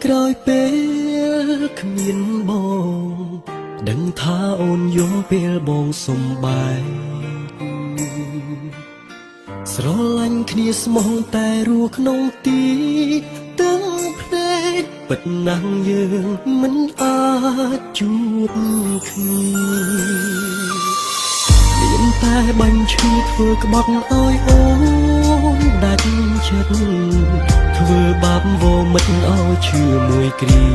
ក្រោយពេលគ្មានបងដឹងថាអូនយំពេលបងសំបែកស្រឡាញ់គ្នាស្មោះតែរស់ក្នុងទីទាំងភ្នែកពិតណាស់យើងមិនអាចជួបគ្នាមានតែបាញ់ឈឺធ្វើក្បត់ឲ្យអូនដាច់ចិត្តធ្វើបាបវមិត្តឲ្យឈឺមួយគ្រា